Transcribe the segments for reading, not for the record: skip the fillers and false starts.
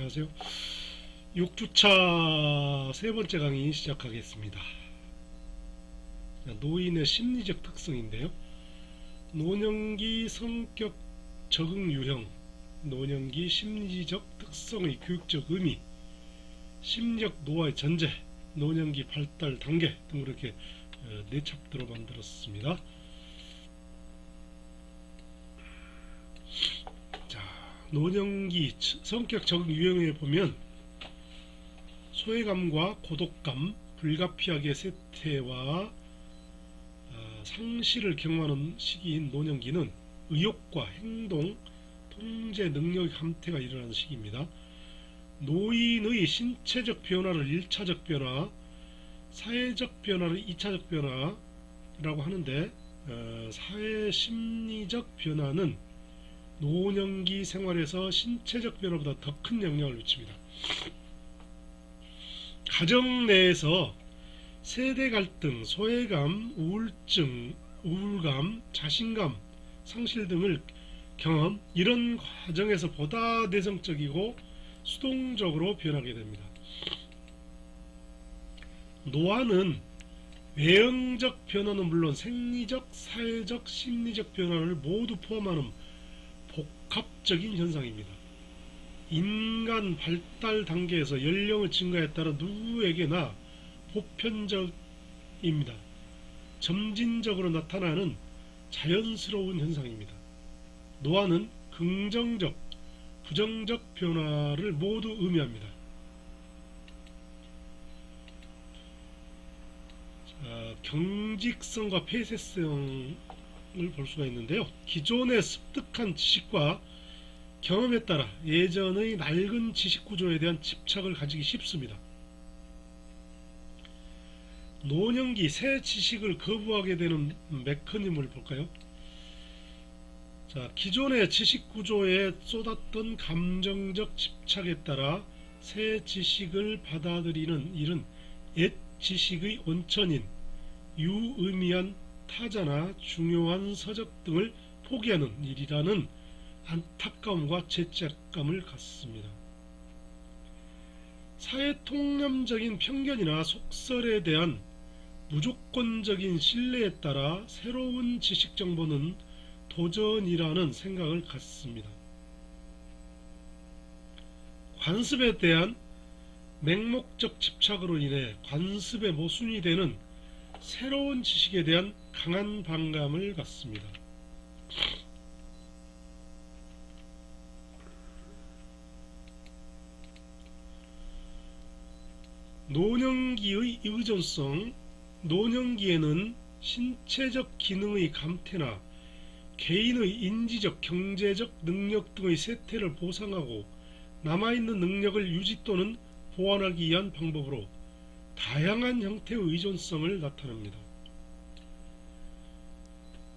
안녕하세요. 6주차 세 번째 강의 시작하겠습니다. 노인의 심리적 특성인데요. 노년기 성격 적응 유형, 노년기 심리적 특성의 교육적 의미, 심리적 노화의 전제, 노년기 발달 단계 등 이렇게 네 챕터로 만들었습니다. 노년기 성격 적응 유형에 보면 소외감과 고독감, 불가피하게 쇠퇴와 상실을 경험하는 시기인 노년기는 의욕과 행동, 통제 능력의 감퇴가 일어나는 시기입니다. 노인의 신체적 변화를 1차적 변화, 사회적 변화를 2차적 변화라고 하는데 사회 심리적 변화는 노년기 생활에서 신체적 변화보다 더 큰 영향을 미칩니다. 가정 내에서 세대 갈등, 소외감, 우울증, 우울감, 자신감, 상실 등을 경험, 이런 과정에서 보다 내성적이고 수동적으로 변하게 됩니다. 노화는 외형적 변화는 물론 생리적, 사회적, 심리적 변화를 모두 포함하는 복합적인 현상입니다. 인간 발달 단계에서 연령의 증가에 따라 누구에게나 보편적입니다. 점진적으로 나타나는 자연스러운 현상입니다. 노화는 긍정적, 부정적 변화를 모두 의미합니다. 경직성과 폐쇄성을 볼 수가 있는데요. 기존의 습득한 지식과 경험에 따라 예전의 낡은 지식 구조에 대한 집착을 가지기 쉽습니다. 노년기 새 지식을 거부하게 되는 메커니즘을 볼까요? 기존의 지식 구조에 쏟았던 감정적 집착에 따라 새 지식을 받아들이는 일은 옛 지식의 원천인 유의미한 타자나 중요한 서적 등을 포기하는 일이라는 안타까움과 죄책감을 갖습니다. 사회통념적인 편견이나 속설에 대한 무조건적인 신뢰에 따라 새로운 지식 정보는 도전이라는 생각을 갖습니다. 관습에 대한 맹목적 집착으로 인해 관습의 모순이 되는 새로운 지식에 대한 강한 반감을 갖습니다. 노년기의 의존성. 노년기에는 신체적 기능의 감퇴나 개인의 인지적, 경제적 능력 등의 쇠퇴를 보상하고 남아있는 능력을 유지 또는 보완하기 위한 방법으로 다양한 형태의 의존성을 나타냅니다.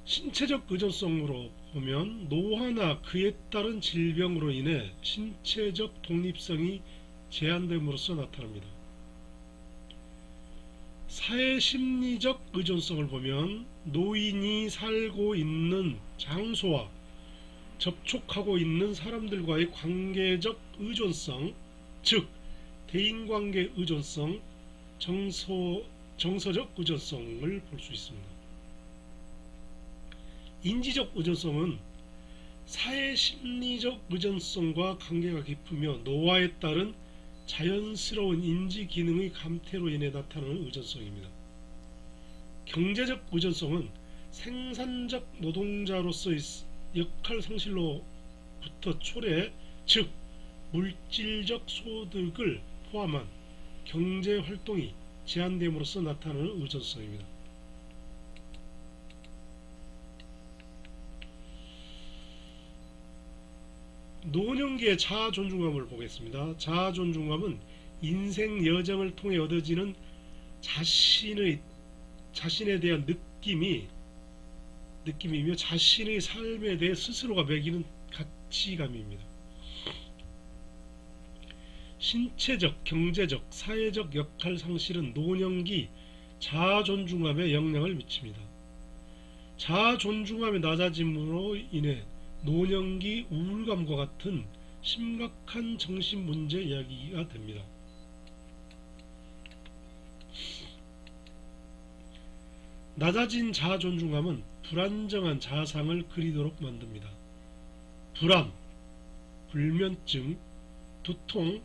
신체적 의존성으로 보면 노화나 그에 따른 질병으로 인해 신체적 독립성이 제한됨으로써 나타납니다. 사회심리적 의존성을 보면 노인이 살고 있는 장소와 접촉하고 있는 사람들과의 관계적 의존성, 즉 대인관계 의존성, 정서적 의존성을 볼 수 있습니다. 인지적 의존성은 사회심리적 의존성과 관계가 깊으며 노화에 따른 자연스러운 인지 기능의 감퇴로 인해 나타나는 의존성입니다. 경제적 의존성은 생산적 노동자로서의 역할 상실로부터 초래, 즉 물질적 소득을 포함한 경제 활동이 제한됨으로써 나타나는 의존성입니다. 노년기의 자아존중감을 보겠습니다. 자아존중감은 인생 여정을 통해 얻어지는 자신에 대한 느낌이며 자신의 삶에 대해 스스로가 매기는 가치감입니다. 신체적, 경제적, 사회적 역할 상실은 노년기 자아존중감에 영향을 미칩니다. 자아존중감의 낮아짐으로 인해 노년기 우울감과 같은 심각한 정신 문제 이야기가 됩니다. 낮아진 자아 존중감은 불안정한 자아상을 그리도록 만듭니다. 불안, 불면증, 두통,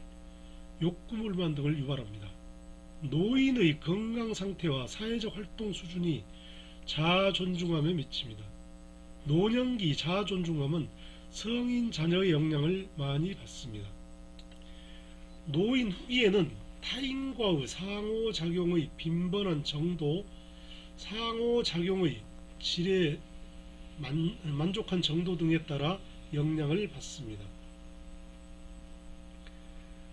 욕구불만 등을 유발합니다. 노인의 건강상태와 사회적 활동 수준이 자아 존중감에 미칩니다. 노년기 자아 존중감은 성인 자녀의 영향을 많이 받습니다. 노인 후기에는 타인과의 상호작용의 빈번한 정도, 상호작용의 질에 만족한 정도 등에 따라 영향을 받습니다.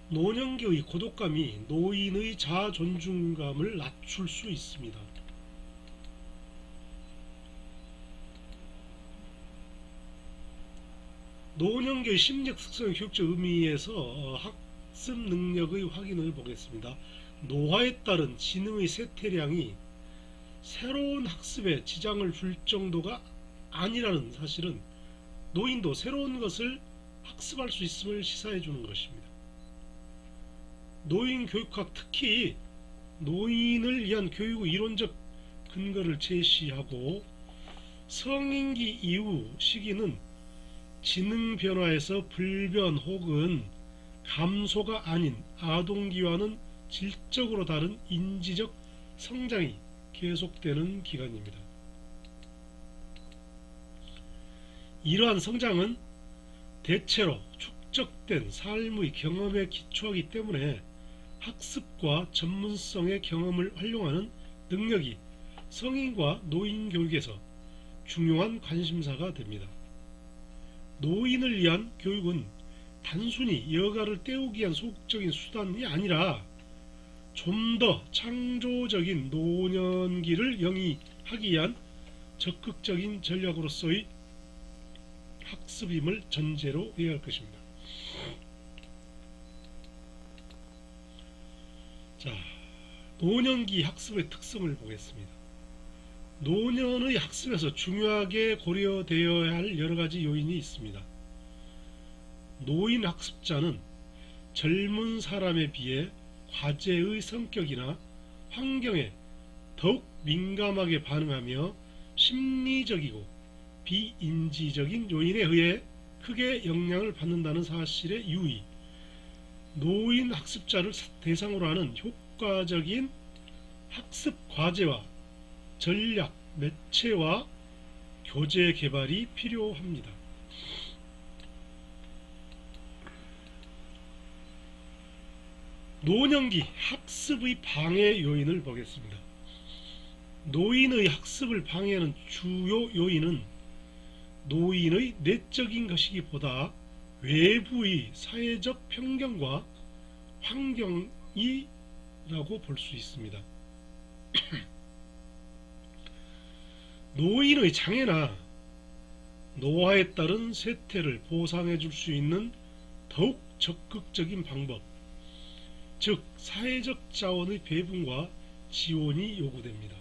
노년기의 고독감이 노인의 자아 존중감을 낮출 수 있습니다. 노년기의 심리적 특성의 교육적 의미에서 학습 능력의 확인을 보겠습니다. 노화에 따른 지능의 쇠퇴량이 새로운 학습에 지장을 줄 정도가 아니라는 사실은 노인도 새로운 것을 학습할 수 있음을 시사해 주는 것입니다. 노인 교육학, 특히 노인을 위한 교육의 이론적 근거를 제시하고 성인기 이후 시기는 지능 변화에서 불변 혹은 감소가 아닌 아동기와는 질적으로 다른 인지적 성장이 계속되는 기간입니다. 이러한 성장은 대체로 축적된 삶의 경험에 기초하기 때문에 학습과 전문성의 경험을 활용하는 능력이 성인과 노인 교육에서 중요한 관심사가 됩니다. 노인을 위한 교육은 단순히 여가를 때우기 위한 소극적인 수단이 아니라 좀 더 창조적인 노년기를 영위하기 위한 적극적인 전략으로서의 학습임을 전제로 해야 할 것입니다. 자, 노년기 학습의 특성을 보겠습니다. 노년의 학습에서 중요하게 고려되어야 할 여러가지 요인이 있습니다. 노인 학습자는 젊은 사람에 비해 과제의 성격이나 환경에 더욱 민감하게 반응하며 심리적이고 비인지적인 요인에 의해 크게 영향을 받는다는 사실에 유의, 노인 학습자를 대상으로 하는 효과적인 학습 과제와 전략, 매체와 교재 개발이 필요합니다. 노년기 학습의 방해 요인을 보겠습니다. 노인의 학습을 방해하는 주요 요인은 노인의 내적인 것이기보다 외부의 사회적 편견과 환경이라고 볼 수 있습니다. 노인의 장애나 노화에 따른 쇠퇴를 보상해 줄 수 있는 더욱 적극적인 방법, 즉 사회적 자원의 배분과 지원이 요구됩니다.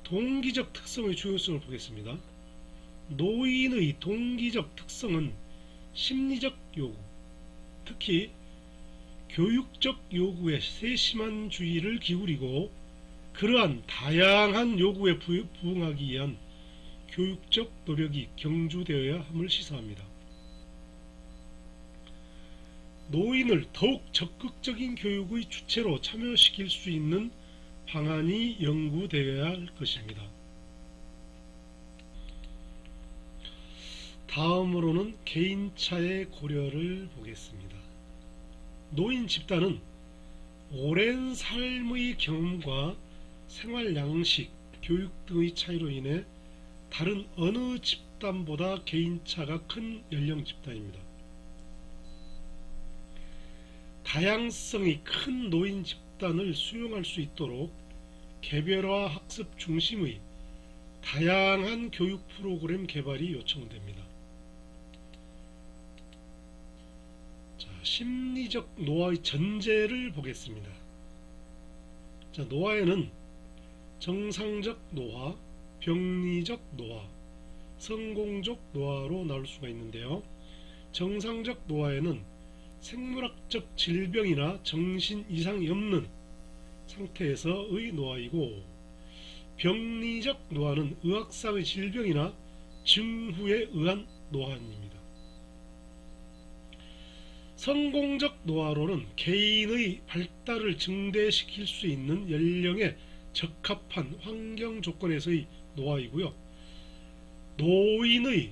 동기적 특성의 중요성을 보겠습니다. 노인의 동기적 특성은 심리적 요구, 특히 교육적 요구에 세심한 주의를 기울이고 그러한 다양한 요구에 부응하기 위한 교육적 노력이 경주되어야 함을 시사합니다. 노인을 더욱 적극적인 교육의 주체로 참여시킬 수 있는 방안이 연구되어야 할 것입니다. 다음으로는 개인차의 고려를 보겠습니다. 노인 집단은 오랜 삶의 경험과 생활 양식, 교육 등의 차이로 인해 다른 어느 집단보다 개인차가 큰 연령 집단입니다. 다양성이 큰 노인 집단을 수용할 수 있도록 개별화 학습 중심의 다양한 교육 프로그램 개발이 요청됩니다. 자, 심리적 노화의 전제를 보겠습니다. 자, 노화에는 정상적 노화, 병리적 노화, 성공적 노화로 나올 수가 있는데요. 정상적 노화에는 생물학적 질병이나 정신 이상이 없는 상태에서의 노화이고, 병리적 노화는 의학상의 질병이나 증후에 의한 노화입니다. 성공적 노화로는 개인의 발달을 증대시킬 수 있는 연령에 적합한 환경 조건에서의 노화이고요. 노인의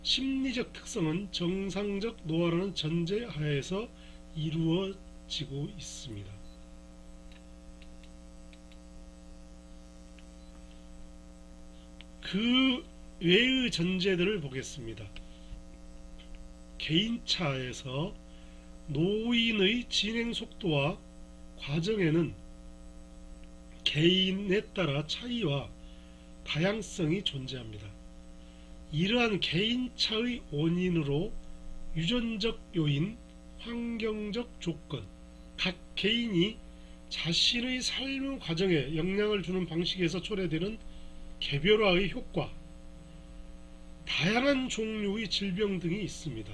심리적 특성은 정상적 노화라는 전제 하에서 이루어지고 있습니다. 그 외의 전제들을 보겠습니다. 개인차에서 노인의 진행 속도와 과정에는 개인에 따라 차이와 다양성이 존재합니다. 이러한 개인차의 원인으로 유전적 요인, 환경적 조건, 각 개인이 자신의 삶의 과정에 영향을 주는 방식에서 초래되는 개별화의 효과, 다양한 종류의 질병 등이 있습니다.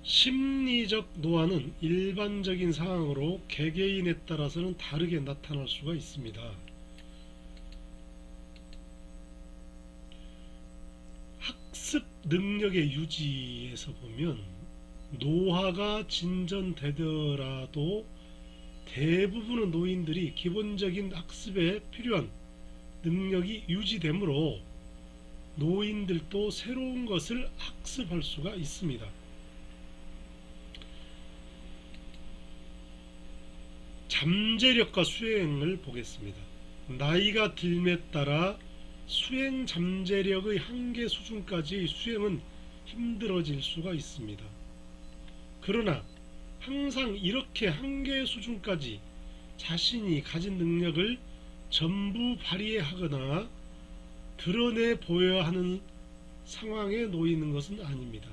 심리적 노화는 일반적인 상황으로 개개인에 따라서는 다르게 나타날 수가 있습니다. 학습 능력의 유지에서 보면 노화가 진전되더라도 대부분의 노인들이 기본적인 학습에 필요한 능력이 유지되므로 노인들도 새로운 것을 학습할 수가 있습니다. 잠재력과 수행을 보겠습니다. 나이가 듦에 따라 수행 잠재력의 한계 수준까지의 수행은 힘들어질 수가 있습니다. 그러나 항상 이렇게 한계 수준까지 자신이 가진 능력을 전부 발휘하거나 드러내 보여야 하는 상황에 놓이는 것은 아닙니다.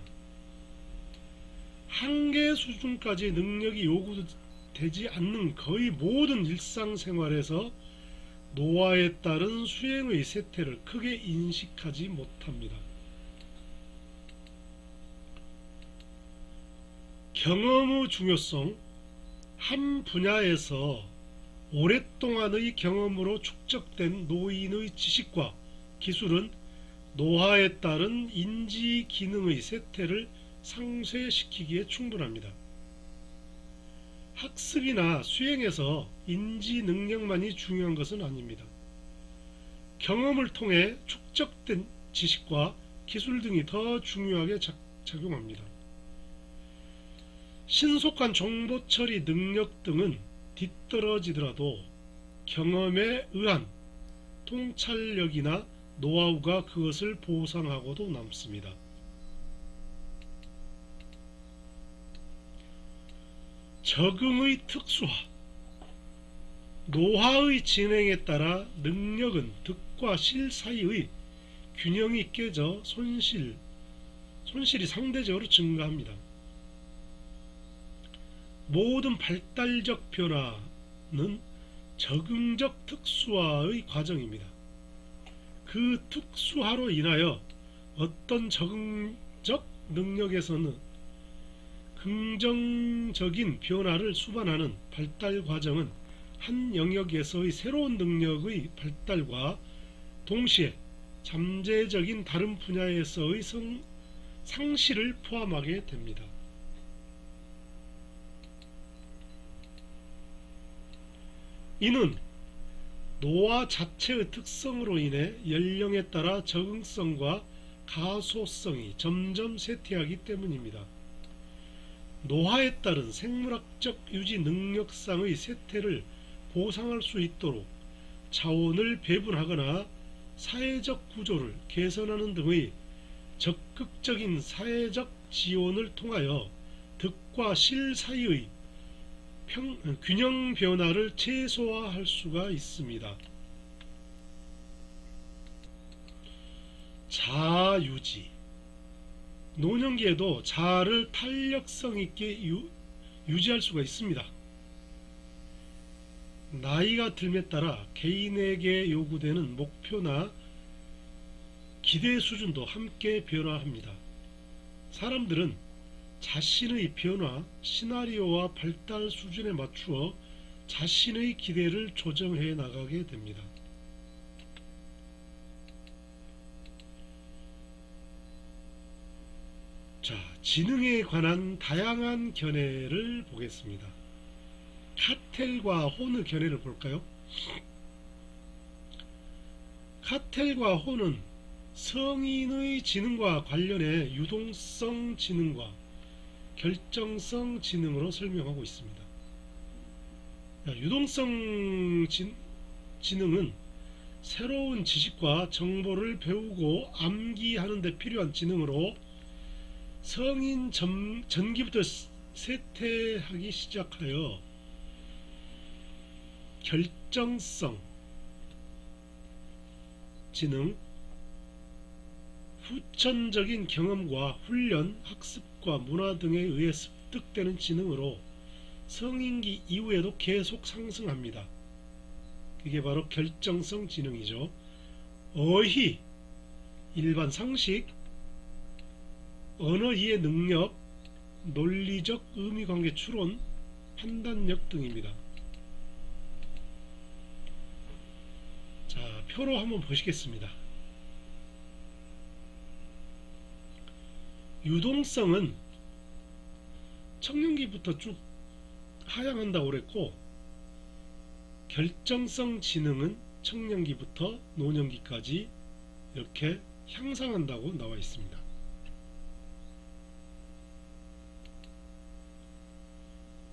한계 수준까지 능력이 요구되지 않는 거의 모든 일상생활에서 노화에 따른 수행의 쇠퇴를 크게 인식하지 못합니다. 경험의 중요성. 한 분야에서 오랫동안의 경험으로 축적된 노인의 지식과 기술은 노화에 따른 인지 기능의 쇠퇴를 상쇄시키기에 충분합니다. 학습이나 수행에서 인지 능력만이 중요한 것은 아닙니다. 경험을 통해 축적된 지식과 기술 등이 더 중요하게 작용합니다. 신속한 정보 처리 능력 등은 뒤떨어지더라도 경험에 의한 통찰력이나 노하우가 그것을 보상하고도 남습니다. 적응의 특수화. 노화의 진행에 따라 능력은 득과 실 사이의 균형이 깨져 손실이 상대적으로 증가합니다. 모든 발달적 변화는 적응적 특수화의 과정입니다. 그 특수화로 인하여 어떤 적응적 능력에서는 긍정적인 변화를 수반하는 발달 과정은 한 영역에서의 새로운 능력의 발달과 동시에 잠재적인 다른 분야에서의 상실을 포함하게 됩니다. 이는 노화 자체의 특성으로 인해 연령에 따라 적응성과 가소성이 점점 쇠퇴하기 때문입니다. 노화에 따른 생물학적 유지 능력상의 쇠퇴를 보상할 수 있도록 자원을 배분하거나 사회적 구조를 개선하는 등의 적극적인 사회적 지원을 통하여 득과 실 사이의 균형 변화를 최소화할 수가 있습니다. 자아 유지. 노년기에도 자아를 탄력성 있게 유지할 수가 있습니다. 나이가 듦에 따라 개인에게 요구되는 목표나 기대 수준도 함께 변화합니다. 사람들은 자신의 변화, 시나리오와 발달 수준에 맞추어 자신의 기대를 조정해 나가게 됩니다. 자, 지능에 관한 다양한 견해를 보겠습니다. 카텔과 혼의 견해를 볼까요? 카텔과 혼은 성인의 지능과 관련해 유동성 지능과 결정성 지능으로 설명하고 있습니다. 유동성 지능은 새로운 지식과 정보를 배우고 암기하는 데 필요한 지능으로 성인 전기부터 쇠퇴하기 시작하여 결정성 지능, 후천적인 경험과 훈련, 학습과 문화 등에 의해 습득되는 지능으로 성인기 이후에도 계속 상승합니다. 그게 바로 결정성 지능이죠. 어휘, 일반 상식, 언어 이해 능력, 논리적 의미관계 추론, 판단력 등입니다. 자, 표로 한번 보시겠습니다. 유동성은 청년기부터 쭉 하향한다고 그랬고, 결정성 지능은 청년기부터 노년기까지 이렇게 향상한다고 나와 있습니다.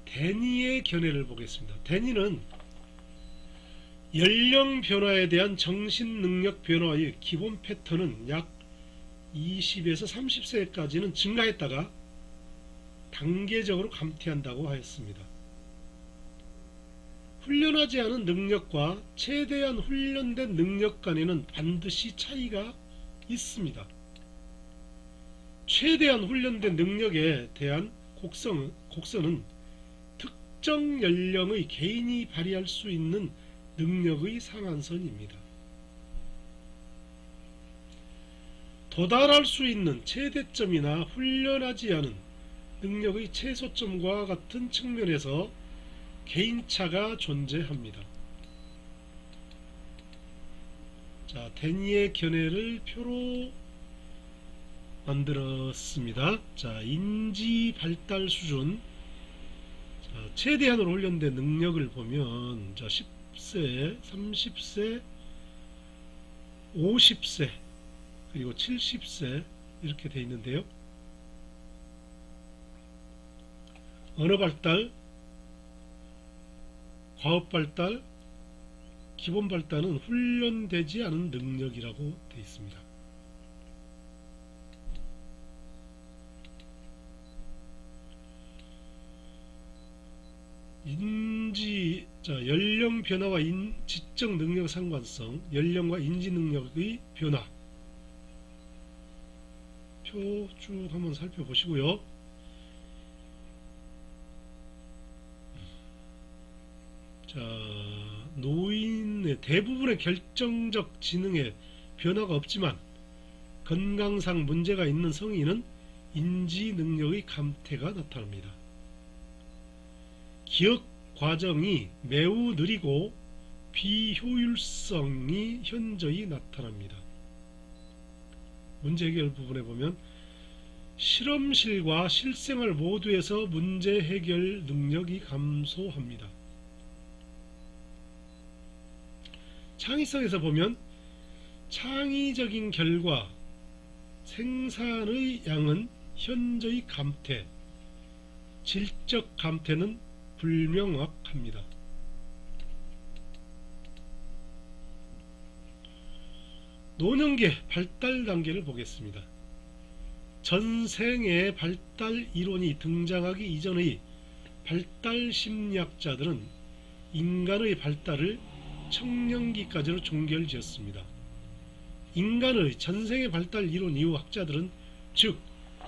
데니의 견해를 보겠습니다. 데니는 연령 변화에 대한 정신 능력 변화의 기본 패턴은 약 20에서 30세까지는 증가했다가 단계적으로 감퇴한다고 하였습니다. 훈련하지 않은 능력과 최대한 훈련된 능력 간에는 반드시 차이가 있습니다. 최대한 훈련된 능력에 대한 곡선은 특정 연령의 개인이 발휘할 수 있는 능력의 상한선입니다. 도달할 수 있는 최대점이나 훈련하지 않은 능력의 최소점과 같은 측면에서 개인차가 존재합니다. 자, 데니의 견해를 표로 만들었습니다. 자, 인지 발달 수준, 자, 최대한으로 훈련된 능력을 보면, 자, 10세, 30세, 50세, 그리고 70세 이렇게 되어 있는데요. 언어 발달, 과업 발달, 기본 발달은 훈련되지 않은 능력이라고 되어 있습니다. 연령 변화와 지적 능력 상관성, 연령과 인지 능력의 변화. 표 쭉 한번 살펴보시고요. 자, 노인의 대부분의 결정적 지능에 변화가 없지만 건강상 문제가 있는 성인은 인지 능력의 감퇴가 나타납니다. 기억 과정이 매우 느리고 비효율성이 현저히 나타납니다. 문제 해결 부분에 보면 실험실과 실생활 모두에서 문제 해결 능력이 감소합니다. 창의성에서 보면 창의적인 결과, 생산의 양은 현저히 감퇴, 질적 감퇴는 불명확합니다. 노년기 발달 단계를 보겠습니다. 전생의 발달 이론이 등장하기 이전의 발달 심리학자들은 인간의 발달을 청년기까지로 종결지었습니다. 인간의 전생의 발달 이론 이후 학자들은, 즉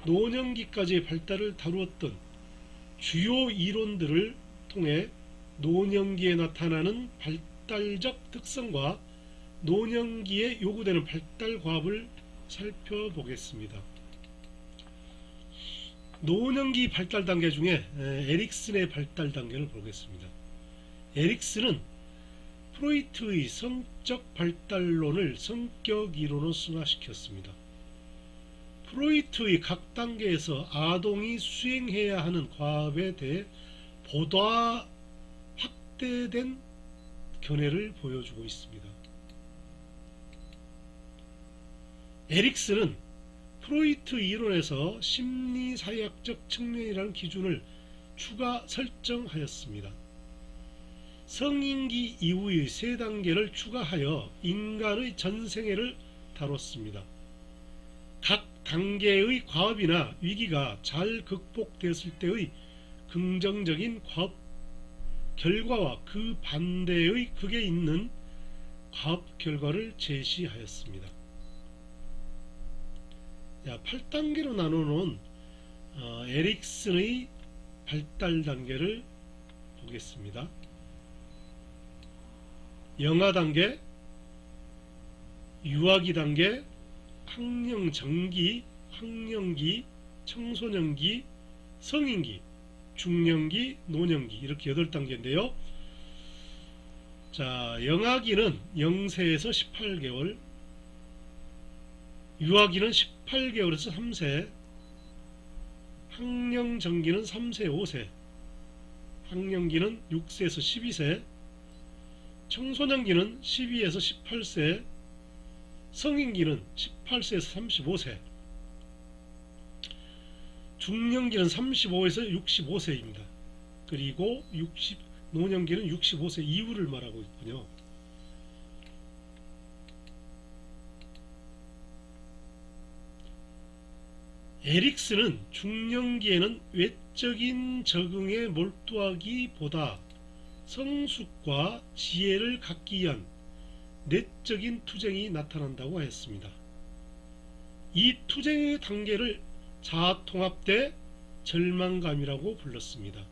노년기까지의 발달을 다루었던 주요 이론들을 통해 노년기에 나타나는 발달적 특성과 노년기에 요구되는 발달 과업을 살펴보겠습니다. 노년기 발달 단계 중에 에릭슨의 발달 단계를 보겠습니다. 에릭슨은 프로이트의 성적 발달론을 성격 이론으로 승화시켰습니다. 프로이트의 각 단계에서 아동이 수행해야 하는 과업에 대해 보다 확대된 견해를 보여주고 있습니다. 에릭슨은 프로이트 이론에서 심리사회학적 측면이라는 기준을 추가 설정하였습니다. 성인기 이후의 세 단계를 추가하여 인간의 전생애를 다뤘습니다. 각 단계의 과업이나 위기가 잘 극복되었을 때의 긍정적인 과업 결과와 그 반대의 극에 있는 과업 결과를 제시하였습니다. 8단계로 나누는 에릭슨의 발달 단계를 보겠습니다. 영아 단계, 유아기 단계, 학령정기, 학령기, 청소년기, 성인기, 중년기, 노년기 이렇게 8단계인데요. 자, 영아기는 0세에서 18개월, 유아기는 18개월에서 3세, 학령정기는 3세, 5세, 학령기는 6세에서 12세, 청소년기는 12에서 18세, 성인기는 18세에서 35세, 중년기는 35에서 65세입니다. 그리고 노년기는 65세 이후를 말하고 있군요. 에릭슨은 중년기에는 외적인 적응에 몰두하기보다 성숙과 지혜를 갖기 위한 내적인 투쟁이 나타난다고 하였습니다. 이 투쟁의 단계를 자아통합대 절망감이라고 불렀습니다.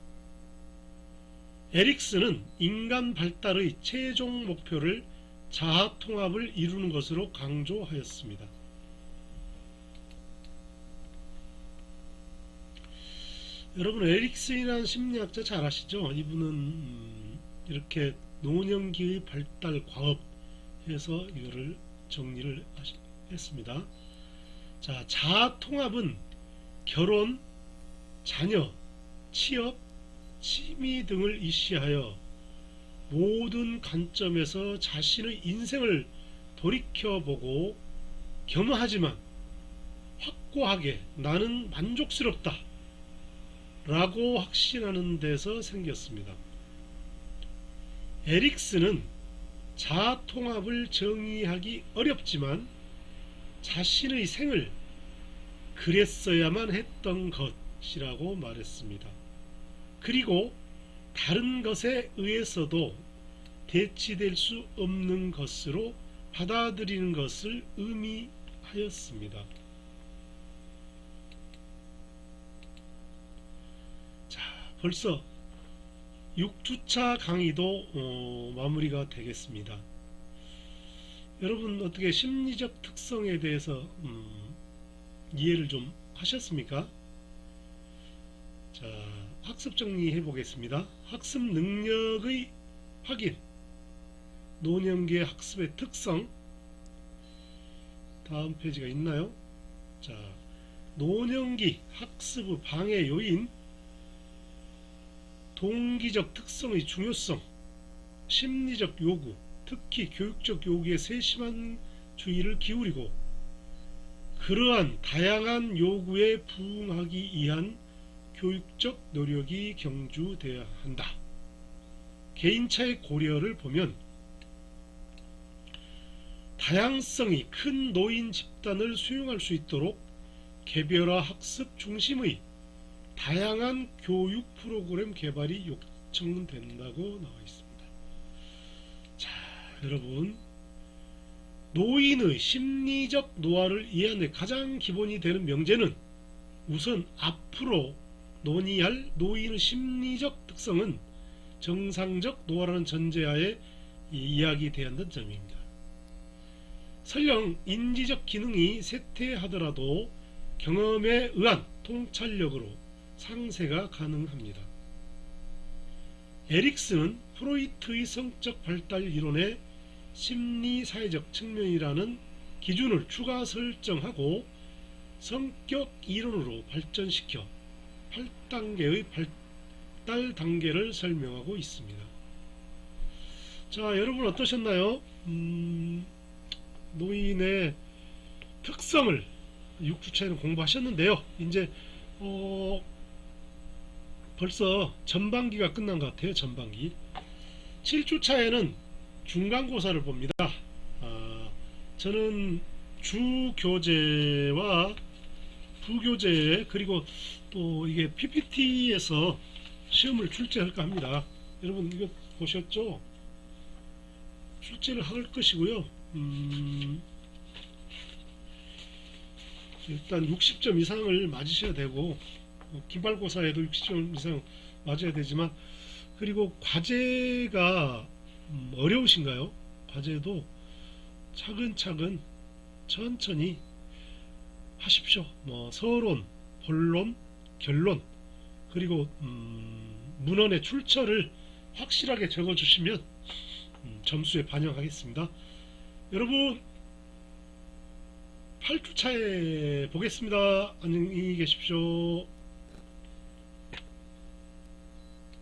에릭슨은 인간 발달의 최종 목표를 자아통합을 이루는 것으로 강조하였습니다. 여러분, 에릭슨이라는 심리학자 잘 아시죠? 이분은 이렇게 노년기의 발달 과업 해서 이거를 정리를 했습니다. 자, 자아통합은 결혼, 자녀, 취업, 취미 등을 이시하여 모든 관점에서 자신의 인생을 돌이켜보고 겸허하지만 확고하게 나는 만족스럽다 라고 확신하는 데서 생겼습니다. 에릭슨은 자아통합을 정의하기 어렵지만 자신의 생을 그랬어야만 했던 것이라고 말했습니다. 그리고 다른 것에 의해서도 대치될 수 없는 것으로 받아들이는 것을 의미하였습니다. 자, 벌써 6주차 강의도 마무리가 되겠습니다. 여러분, 어떻게 심리적 특성에 대해서 이해를 좀 하셨습니까? 자, 학습 정리해 보겠습니다. 학습 능력의 확인, 노년기의 학습의 특성, 다음 페이지가 있나요? 자, 노년기 학습의 방해 요인, 동기적 특성의 중요성, 심리적 요구, 특히 교육적 요구에 세심한 주의를 기울이고 그러한 다양한 요구에 부응하기 위한 교육적 노력이 경주되어야 한다. 개인차의 고려를 보면 다양성이 큰 노인 집단을 수용할 수 있도록 개별화 학습 중심의 다양한 교육 프로그램 개발이 요청된다고 나와 있습니다. 자, 여러분, 노인의 심리적 노화를 이해하는 데 가장 기본이 되는 명제는 우선 앞으로 논의할 노인의 심리적 특성은 정상적 노화라는 전제하에 이야기되었던 점입니다. 설령 인지적 기능이 쇠퇴하더라도 경험에 의한 통찰력으로 상쇄가 가능합니다. 에릭슨은 프로이트의 성적 발달 이론의 심리사회적 측면이라는 기준을 추가 설정하고 성격 이론으로 발전시켜 8단계의 발달 단계를 설명하고 있습니다. 자, 여러분 어떠셨나요? 노인의 특성을 6주차에는 공부하셨는데요. 이제 벌써 전반기가 끝난 것 같아요. 전반기 7주차에는 중간고사를 봅니다. 저는 주교재와 부교재 그리고 또 이게 PPT에서 시험을 출제할까 합니다. 여러분 이거 보셨죠? 출제를 할 것이고요. 일단 60점 이상을 맞으셔야 되고 기말고사에도 60점 이상 맞아야 되지만, 그리고 과제가 어려우신가요? 과제도 차근차근 천천히 하십시오. 서론, 본론, 결론, 그리고 문헌의 출처를 확실하게 적어주시면 점수에 반영하겠습니다. 여러분 8주차에 보겠습니다. 안녕히 계십시오.